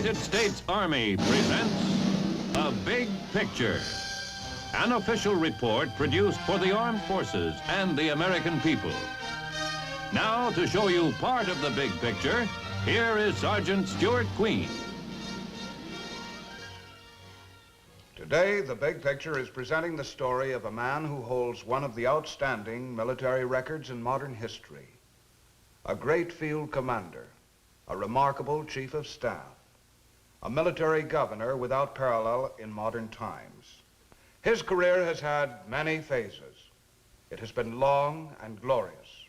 United States Army presents A Big Picture, an official report produced for the armed forces and the American people. Now, to show you part of the big picture, here is Sergeant Stuart Queen. Today, the big picture is presenting the story of a man who holds one of the outstanding military records in modern history. A great field commander, a remarkable chief of staff, a military governor without parallel in modern times. His career has had many phases. It has been long and glorious.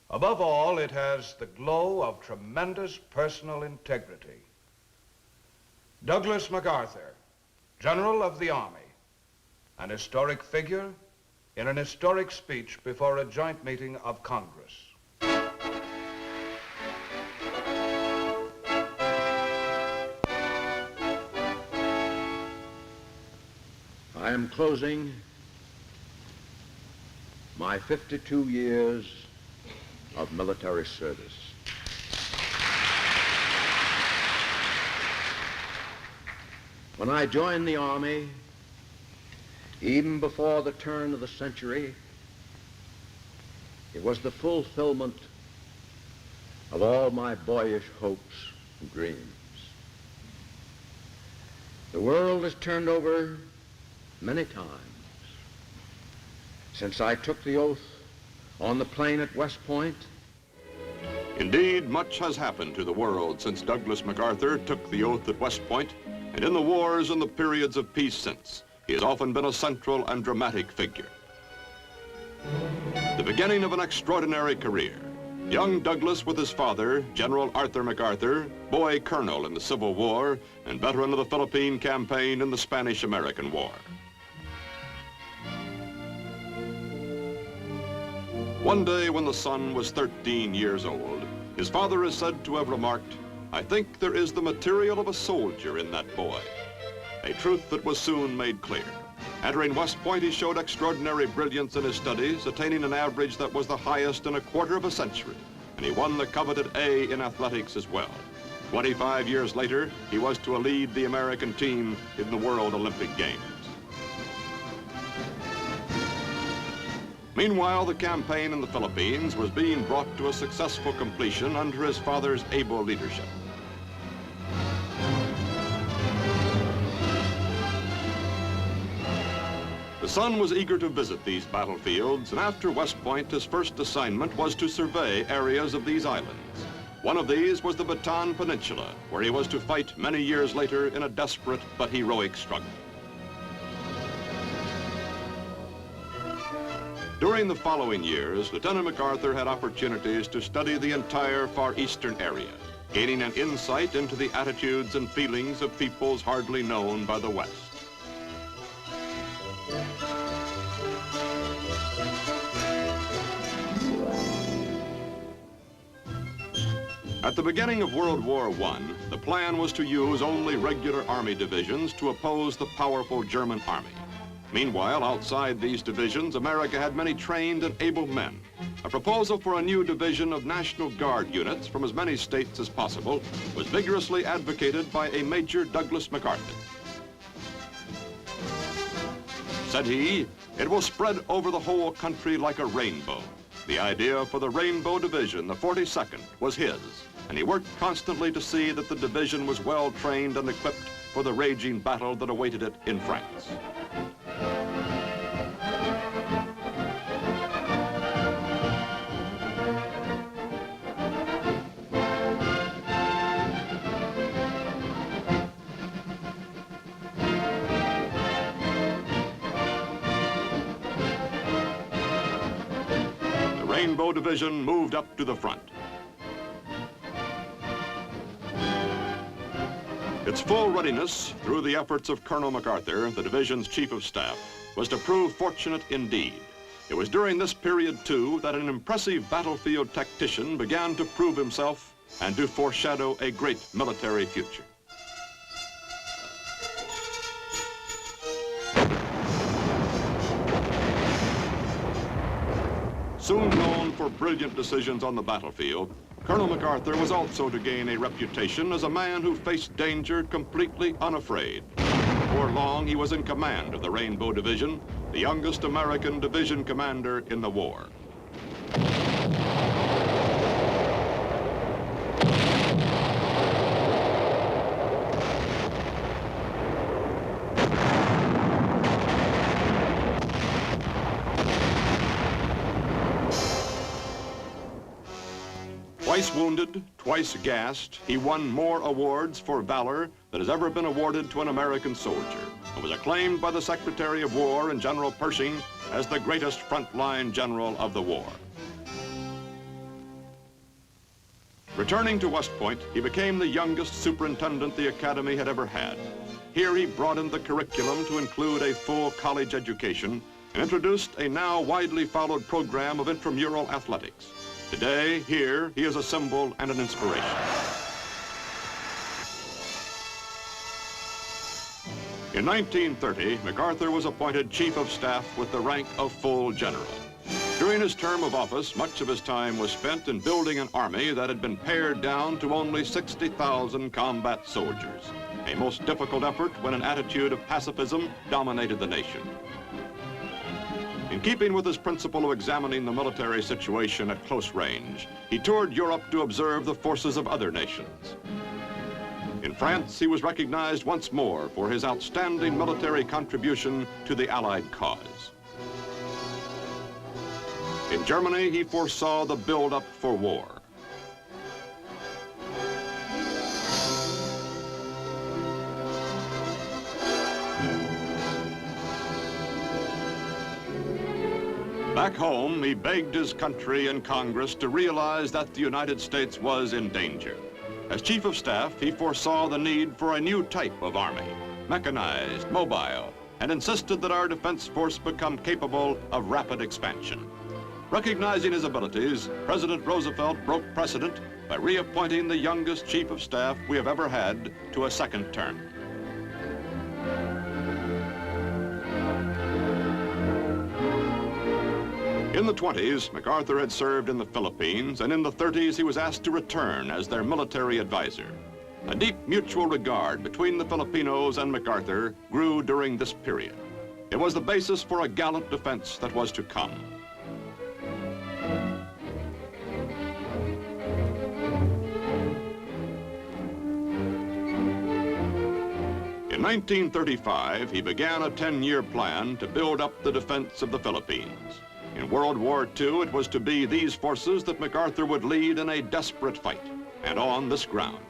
Above all, it has the glow of tremendous personal integrity. Douglas MacArthur, General of the Army, an historic figure in an historic speech before a joint meeting of Congress. I am closing my 52 years of military service. When I joined the Army, even before the turn of the century, it was the fulfillment of all my boyish hopes and dreams. The world has turned over many times since I took the oath on the plain at West Point. Indeed, much has happened to the world since Douglas MacArthur took the oath at West Point, and in the wars and the periods of peace since, he has often been a central and dramatic figure. The beginning of an extraordinary career. Young Douglas with his father, General Arthur MacArthur, boy colonel in the Civil War and veteran of the Philippine campaign in the Spanish-American War. One day when the son was 13 years old, his father is said to have remarked, "I think there is the material of a soldier in that boy," a truth that was soon made clear. Entering West Point, he showed extraordinary brilliance in his studies, attaining an average that was the highest in a quarter of a century, and he won the coveted A in athletics as well. 25 years later, he was to lead the American team in the World Olympic Games. Meanwhile, the campaign in the Philippines was being brought to a successful completion under his father's able leadership. The son was eager to visit these battlefields, and after West Point, his first assignment was to survey areas of these islands. One of these was the Bataan Peninsula, where he was to fight many years later in a desperate but heroic struggle. During the following years, Lieutenant MacArthur had opportunities to study the entire Far Eastern area, gaining an insight into the attitudes and feelings of peoples hardly known by the West. At the beginning of World War I, the plan was to use only regular Army divisions to oppose the powerful German Army. Meanwhile, outside these divisions, America had many trained and able men. A proposal for a new division of National Guard units from as many states as possible was vigorously advocated by a Major Douglas MacArthur. Said he, "It will spread over the whole country like a rainbow." The idea for the Rainbow Division, the 42nd, was his, and he worked constantly to see that the division was well trained and equipped for the raging battle that awaited it in France. The Rainbow Division moved up to the front. Its full readiness, through the efforts of Colonel MacArthur, the division's chief of staff, was to prove fortunate indeed. It was during this period, too, that an impressive battlefield tactician began to prove himself and to foreshadow a great military future. Soon known for brilliant decisions on the battlefield, Colonel MacArthur was also to gain a reputation as a man who faced danger completely unafraid. Before long, he was in command of the Rainbow Division, the youngest American division commander in the war. Twice wounded, twice gassed, he won more awards for valor than has ever been awarded to an American soldier, and was acclaimed by the Secretary of War and General Pershing as the greatest frontline general of the war. Returning to West Point, he became the youngest superintendent the Academy had ever had. Here he broadened the curriculum to include a full college education and introduced a now widely followed program of intramural athletics. Today, here, he is a symbol and an inspiration. In 1930, MacArthur was appointed Chief of Staff with the rank of full general. During his term of office, much of his time was spent in building an army that had been pared down to only 60,000 combat soldiers, a most difficult effort when an attitude of pacifism dominated the nation. In keeping with his principle of examining the military situation at close range, he toured Europe to observe the forces of other nations. In France, he was recognized once more for his outstanding military contribution to the Allied cause. In Germany, he foresaw the build-up for war. Back home, he begged his country and Congress to realize that the United States was in danger. As Chief of Staff, he foresaw the need for a new type of army, mechanized, mobile, and insisted that our defense force become capable of rapid expansion. Recognizing his abilities, President Roosevelt broke precedent by reappointing the youngest Chief of Staff we have ever had to a second term. In the 20s, MacArthur had served in the Philippines, and in the 30s he was asked to return as their military advisor. A deep mutual regard between the Filipinos and MacArthur grew during this period. It was the basis for a gallant defense that was to come. In 1935, he began a 10-year plan to build up the defense of the Philippines. In World War II, it was to be these forces that MacArthur would lead in a desperate fight, and on this ground.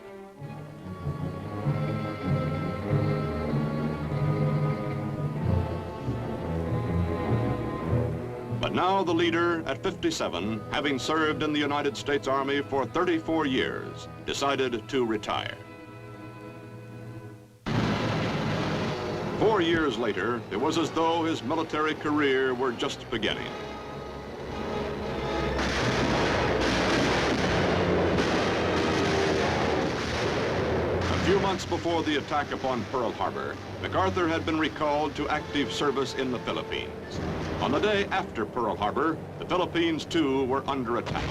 But now the leader, at 57, having served in the United States Army for 34 years, decided to retire. 4 years later, it was as though his military career were just beginning. A few months before the attack upon Pearl Harbor, MacArthur had been recalled to active service in the Philippines. On the day after Pearl Harbor, the Philippines too were under attack.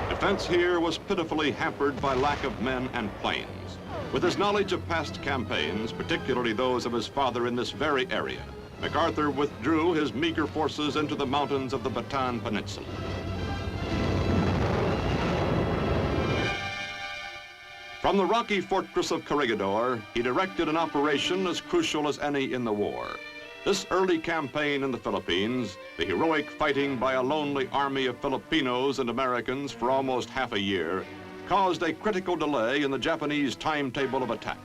Defense here was pitifully hampered by lack of men and planes. With his knowledge of past campaigns, particularly those of his father in this very area, MacArthur withdrew his meager forces into the mountains of the Bataan Peninsula. From the rocky fortress of Corregidor, he directed an operation as crucial as any in the war. This early campaign in the Philippines, the heroic fighting by a lonely army of Filipinos and Americans for almost half a year, caused a critical delay in the Japanese timetable of attack.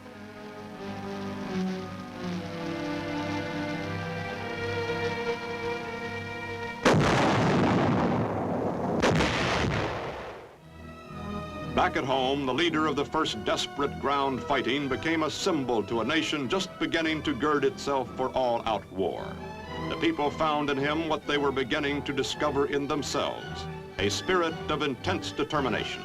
Back at home, the leader of the first desperate ground fighting became a symbol to a nation just beginning to gird itself for all-out war. The people found in him what they were beginning to discover in themselves, a spirit of intense determination.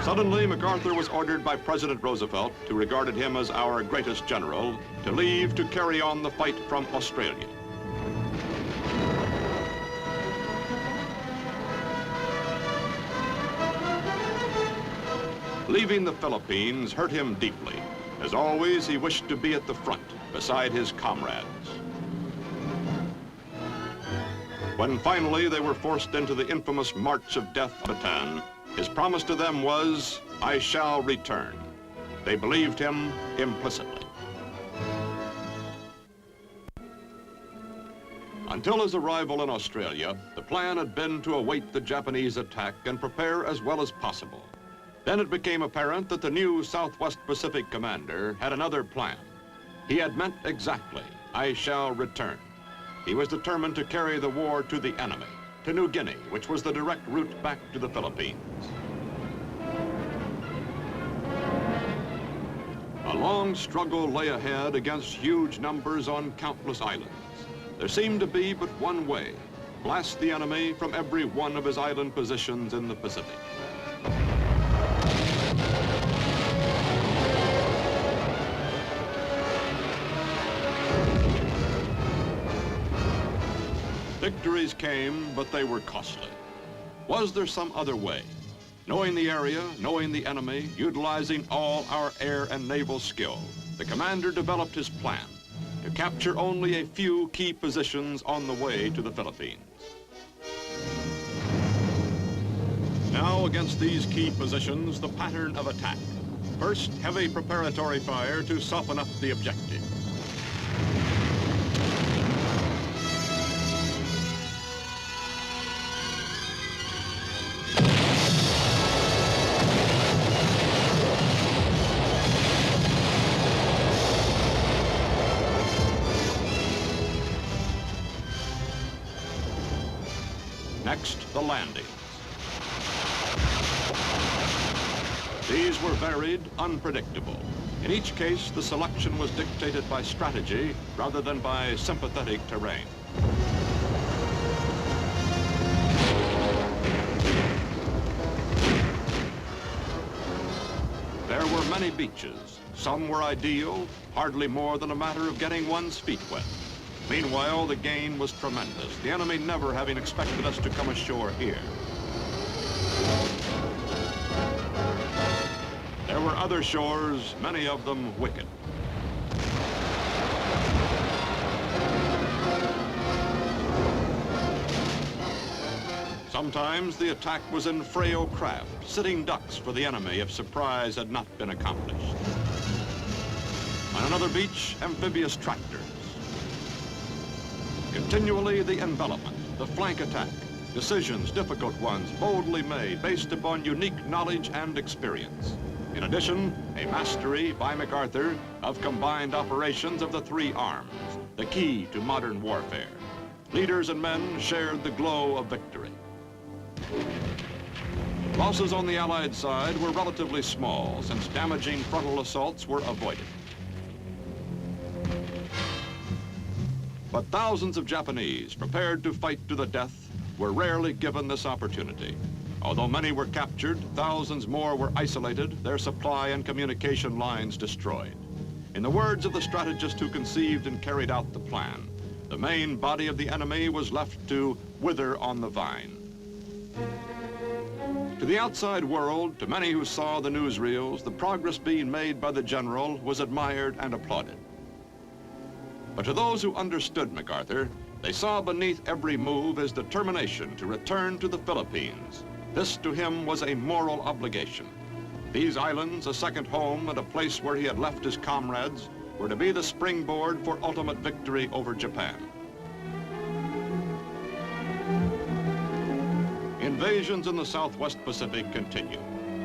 Suddenly, MacArthur was ordered by President Roosevelt, who regarded him as our greatest general, to leave to carry on the fight from Australia. Leaving the Philippines hurt him deeply. As always, he wished to be at the front, beside his comrades. When finally they were forced into the infamous March of Death at Bataan, his promise to them was, "I shall return." They believed him implicitly. Until his arrival in Australia, the plan had been to await the Japanese attack and prepare as well as possible. Then it became apparent that the new Southwest Pacific commander had another plan. He had meant exactly, "I shall return." He was determined to carry the war to the enemy, to New Guinea, which was the direct route back to the Philippines. A long struggle lay ahead against huge numbers on countless islands. There seemed to be but one way: blast the enemy from every one of his island positions in the Pacific. Victories came, but they were costly. Was there some other way? Knowing the area, knowing the enemy, utilizing all our air and naval skill, the commander developed his plan to capture only a few key positions on the way to the Philippines. Now, against these key positions, the pattern of attack. First, heavy preparatory fire to soften up the objective. Next, the landings. These were varied, unpredictable. In each case, the selection was dictated by strategy rather than by sympathetic terrain. There were many beaches. Some were ideal, hardly more than a matter of getting one's feet wet. Meanwhile, the gain was tremendous, the enemy never having expected us to come ashore here. There were other shores, many of them wicked. Sometimes the attack was in frail craft, sitting ducks for the enemy if surprise had not been accomplished. On another beach, amphibious tractors. Continually the envelopment, the flank attack, decisions, difficult ones, boldly made, based upon unique knowledge and experience. In addition, a mastery by MacArthur of combined operations of the three arms, the key to modern warfare. Leaders and men shared the glow of victory. Losses on the Allied side were relatively small, since damaging frontal assaults were avoided. But thousands of Japanese, prepared to fight to the death, were rarely given this opportunity. Although many were captured, thousands more were isolated, their supply and communication lines destroyed. In the words of the strategist who conceived and carried out the plan, the main body of the enemy was left to wither on the vine. To the outside world, to many who saw the newsreels, the progress being made by the general was admired and applauded. But to those who understood MacArthur, they saw beneath every move his determination to return to the Philippines. This to him was a moral obligation. These islands, a second home and a place where he had left his comrades, were to be the springboard for ultimate victory over Japan. Invasions in the Southwest Pacific continued.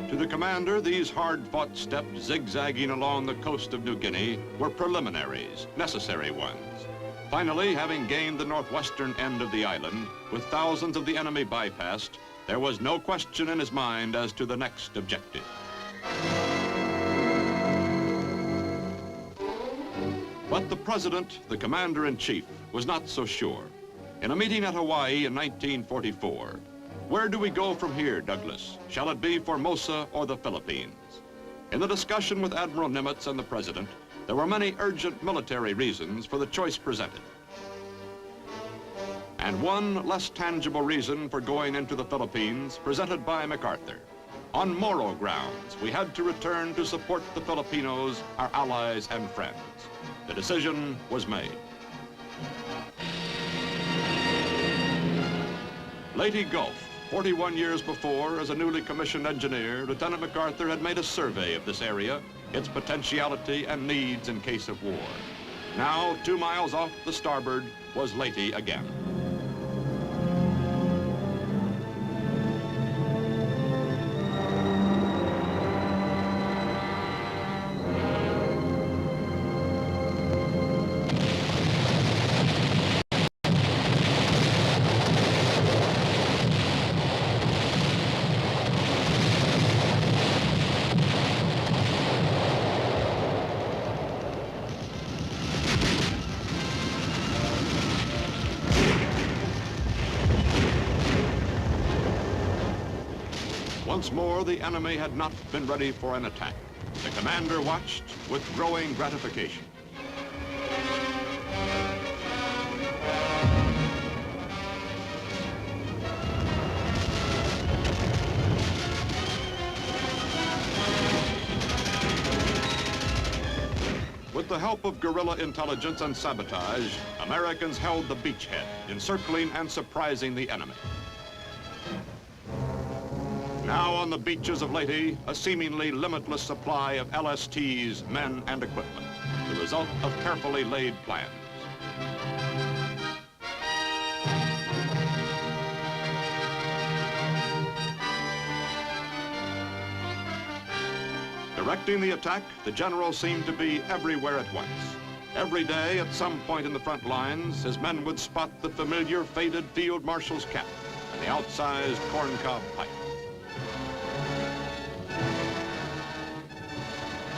To the commander, these hard-fought steps zigzagging along the coast of New Guinea were preliminaries, necessary ones. Finally, having gained the northwestern end of the island, with thousands of the enemy bypassed, there was no question in his mind as to the next objective. But the president, the commander-in-chief, was not so sure. In a meeting at Hawaii in 1944, Where do we go from here, Douglas? Shall it be Formosa or the Philippines? In the discussion with Admiral Nimitz and the President, there were many urgent military reasons for the choice presented. And one less tangible reason for going into the Philippines presented by MacArthur. On moral grounds, we had to return to support the Filipinos, our allies and friends. The decision was made. Leyte Gulf, 41 years before, as a newly commissioned engineer, Lieutenant MacArthur had made a survey of this area, its potentiality and needs in case of war. Now, 2 miles off the starboard, was Leyte again. Once more, the enemy had not been ready for an attack. The commander watched with growing gratification. With the help of guerrilla intelligence and sabotage, Americans held the beachhead, encircling and surprising the enemy. Now on the beaches of Leyte, a seemingly limitless supply of LSTs, men and equipment, the result of carefully laid plans. Directing the attack, the general seemed to be everywhere at once. Every day, at some point in the front lines, his men would spot the familiar faded field marshal's cap and the outsized corncob pipe.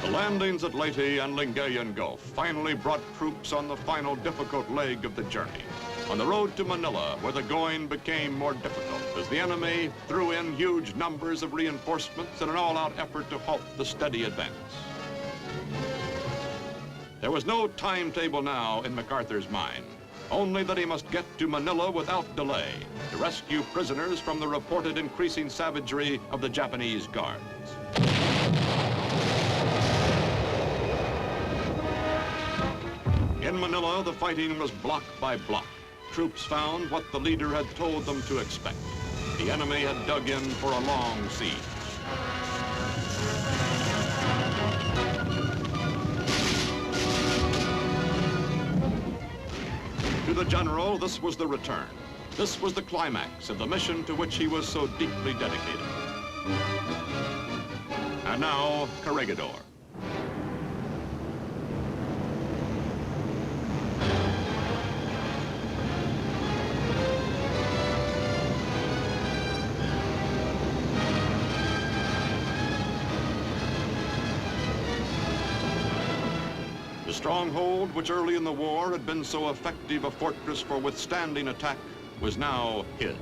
The landings at Leyte and Lingayen Gulf finally brought troops on the final difficult leg of the journey, on the road to Manila, where the going became more difficult as the enemy threw in huge numbers of reinforcements in an all-out effort to halt the steady advance. There was no timetable now in MacArthur's mind, only that he must get to Manila without delay to rescue prisoners from the reported increasing savagery of the Japanese guards. In Manila, the fighting was block by block. Troops found what the leader had told them to expect. The enemy had dug in for a long siege. To the general, this was the return. This was the climax of the mission to which he was so deeply dedicated. And now, Corregidor. The stronghold, which early in the war had been so effective a fortress for withstanding attack, was now his.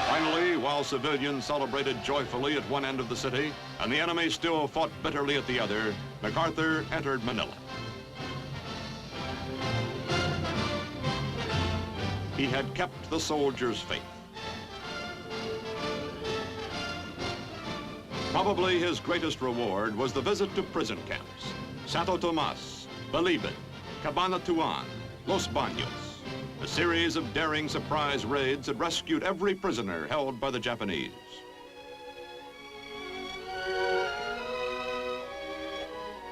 Finally, while civilians celebrated joyfully at one end of the city, and the enemy still fought bitterly at the other, MacArthur entered Manila. He had kept the soldiers' faith. Probably his greatest reward was the visit to prison camps. Santo Tomas, Bilibid, Cabanatuan, Los Baños. A series of daring surprise raids had rescued every prisoner held by the Japanese.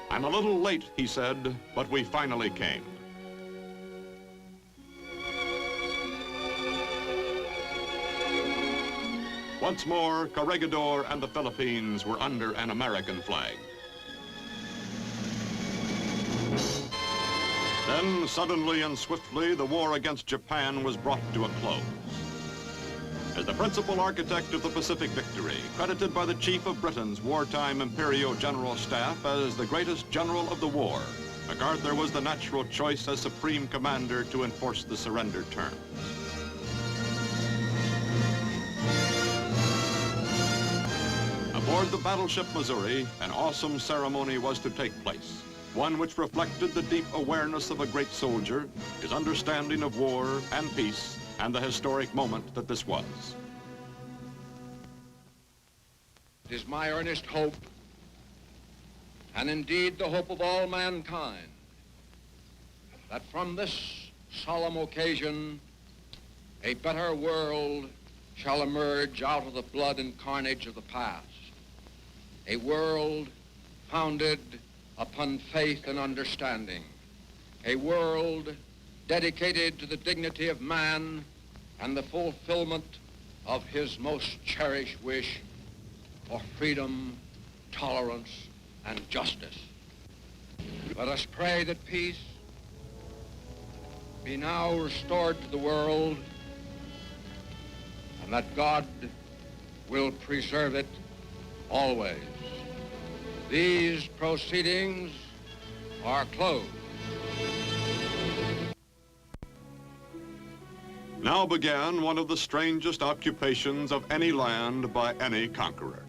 I'm a little late, he said, but we finally came. Once more, Corregidor and the Philippines were under an American flag. Then, suddenly and swiftly, the war against Japan was brought to a close. As the principal architect of the Pacific victory, credited by the chief of Britain's wartime Imperial General Staff as the greatest general of the war, MacArthur was the natural choice as Supreme Commander to enforce the surrender terms. Aboard the battleship Missouri, an awesome ceremony was to take place, one which reflected the deep awareness of a great soldier, his understanding of war and peace, and the historic moment that this was. It is my earnest hope, and indeed the hope of all mankind, that from this solemn occasion, a better world shall emerge out of the blood and carnage of the past. A world founded upon faith and understanding. A world dedicated to the dignity of man and the fulfillment of his most cherished wish for freedom, tolerance, and justice. Let us pray that peace be now restored to the world and that God will preserve it always. These proceedings are closed. Now began one of the strangest occupations of any land by any conqueror.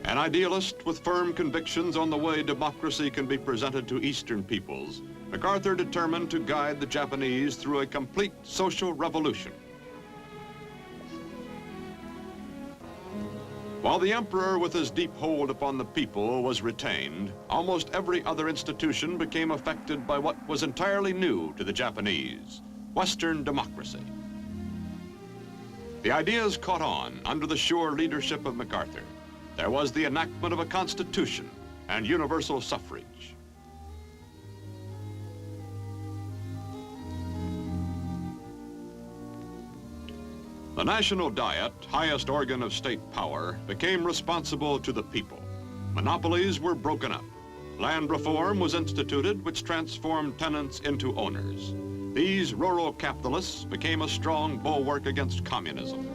An idealist with firm convictions on the way democracy can be presented to Eastern peoples, MacArthur determined to guide the Japanese through a complete social revolution. While the emperor with his deep hold upon the people was retained, almost every other institution became affected by what was entirely new to the Japanese, Western democracy. The ideas caught on under the sure leadership of MacArthur. There was the enactment of a constitution and universal suffrage. The National Diet, highest organ of state power, became responsible to the people. Monopolies were broken up. Land reform was instituted, which transformed tenants into owners. These rural capitalists became a strong bulwark against communism.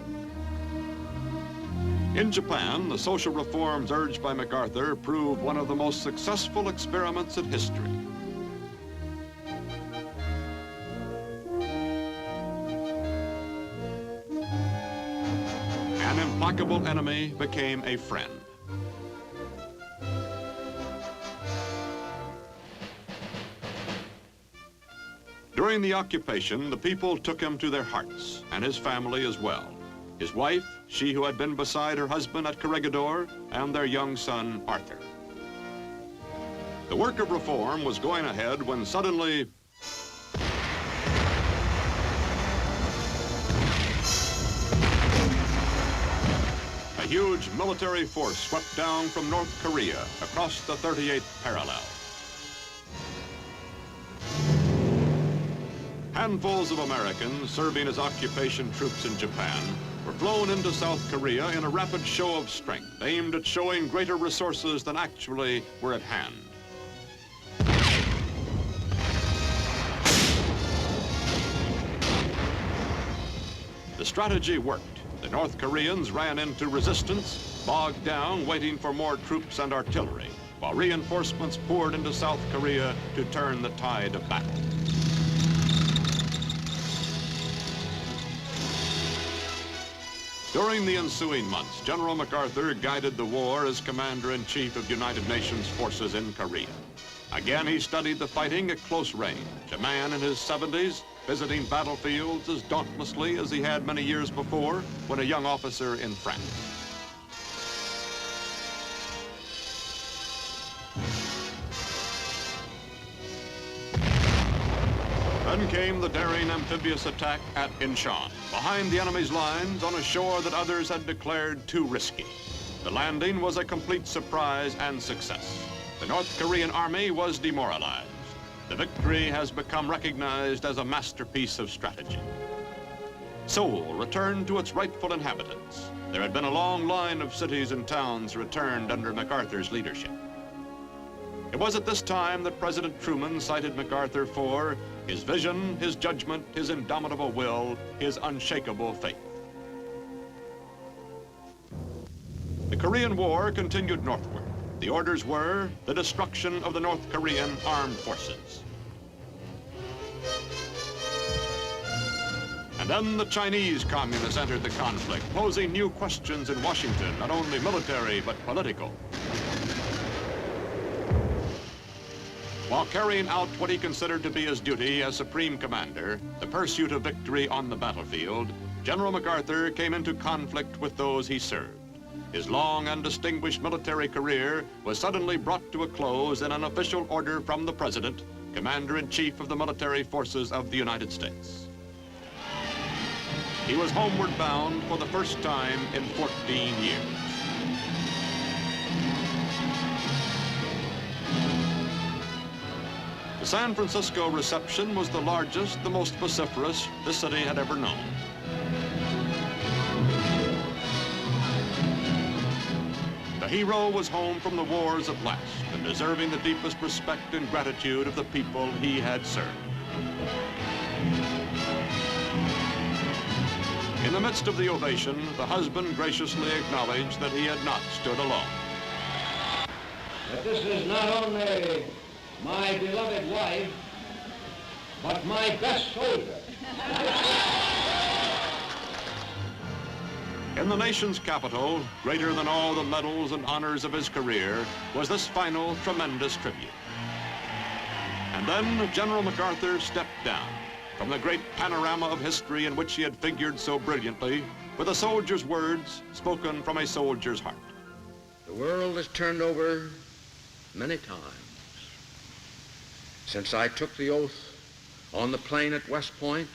In Japan, the social reforms urged by MacArthur proved one of the most successful experiments in history. An implacable enemy became a friend. During the occupation, the people took him to their hearts, and his family as well. His wife, she who had been beside her husband at Corregidor, and their young son, Arthur. The work of reform was going ahead when suddenly a huge military force swept down from North Korea across the 38th parallel. Handfuls of Americans serving as occupation troops in Japan were flown into South Korea in a rapid show of strength aimed at showing greater resources than actually were at hand. The strategy worked. The North Koreans ran into resistance, bogged down, waiting for more troops and artillery, while reinforcements poured into South Korea to turn the tide of battle. During the ensuing months, General MacArthur guided the war as Commander-in-Chief of United Nations forces in Korea. Again, he studied the fighting at close range, a man in his 70s, visiting battlefields as dauntlessly as he had many years before when a young officer in France. Then came the daring amphibious attack at Incheon, behind the enemy's lines on a shore that others had declared too risky. The landing was a complete surprise and success. The North Korean army was demoralized. The victory has become recognized as a masterpiece of strategy. Seoul returned to its rightful inhabitants. There had been a long line of cities and towns returned under MacArthur's leadership. It was at this time that President Truman cited MacArthur for his vision, his judgment, his indomitable will, his unshakable faith. The Korean War continued northward. The orders were the destruction of the North Korean armed forces. And then the Chinese communists entered the conflict, posing new questions in Washington, not only military but political. While carrying out what he considered to be his duty as Supreme Commander, the pursuit of victory on the battlefield, General MacArthur came into conflict with those he served. His long and distinguished military career was suddenly brought to a close in an official order from the President, Commander-in-Chief of the Military Forces of the United States. He was homeward bound for the first time in 14 years. The San Francisco reception was the largest, the most vociferous the city had ever known. The hero was home from the wars at last and deserving the deepest respect and gratitude of the people he had served. In the midst of the ovation, the husband graciously acknowledged that he had not stood alone. That this is not only my beloved wife, but my best soldier. In the nation's capital, greater than all the medals and honors of his career, was this final tremendous tribute. And then General MacArthur stepped down from the great panorama of history in which he had figured so brilliantly, with a soldier's words spoken from a soldier's heart. The world has turned over many times since I took the oath on the plain at West Point,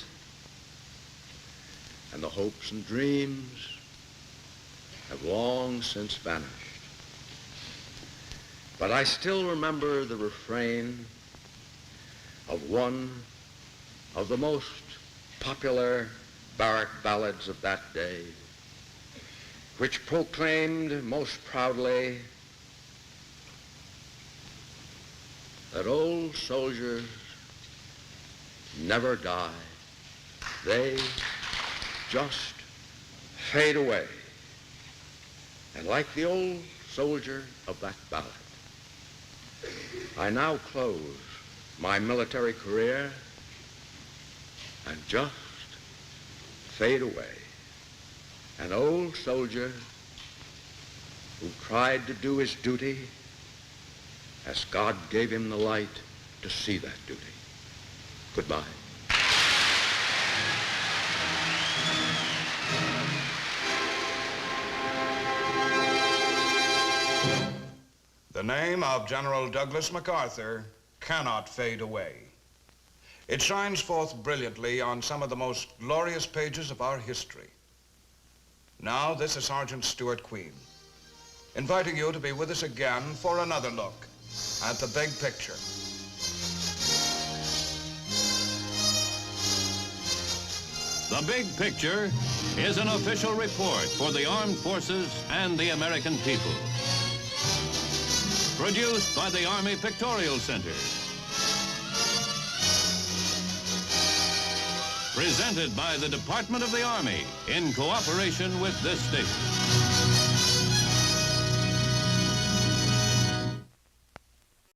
and the hopes and dreams have long since vanished. But I still remember the refrain of one of the most popular barrack ballads of that day, which proclaimed most proudly that old soldiers never die. They just fade away. And like the old soldier of that ballad, I now close my military career and just fade away. An old soldier who tried to do his duty as God gave him the light to see that duty. Goodbye. The name of General Douglas MacArthur cannot fade away. It shines forth brilliantly on some of the most glorious pages of our history. Now, this is Sergeant Stuart Queen, inviting you to be with us again for another look at the big picture. The Big Picture is an official report for the armed forces and the American people. Produced by the Army Pictorial Center. Presented by the Department of the Army in cooperation with this station.